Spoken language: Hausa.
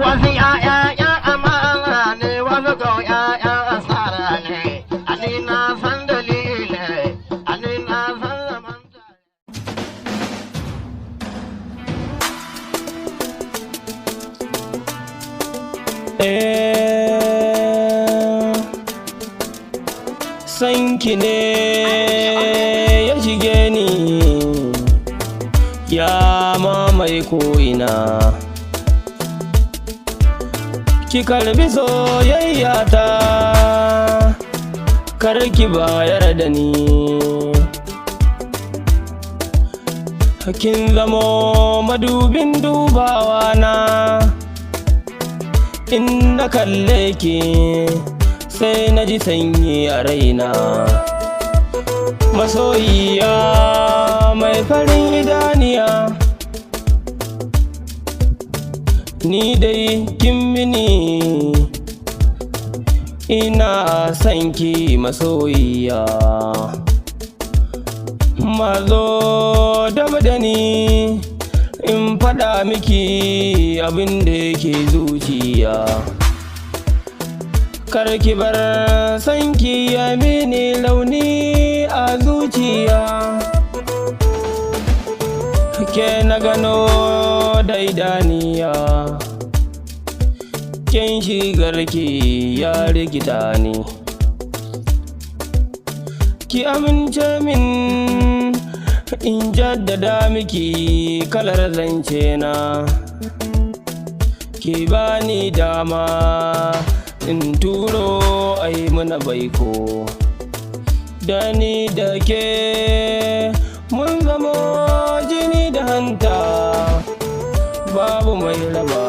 wasu ‘ya'yan amana ne wasu kau ‘ya'yan asara ne, ani na san dalilai, ani na san zamanta. Sanki ne ya shige ni ya mamaye ko'ina, ki karbi soyayya ta kar ki bayar da ni. Kin zamo madubin dubawa na, in na kalle ki sai na ji sanyi a raina. Masoyiya mai farin idaniya, ni dai kin mini, ina son ki masoyiya. Mazo da ni in faɗa miki abin da yake zuciya, kar ki bar sanki ya mini launi a zuciya. Ke na gano da idaniya, kin shigarki ya rikita ni. Ki amince min in jaddada miki kalar zance na, ki bani dama in turo ai muna baiko. Da ni da ke mun zama jini da hanta, babu mai raba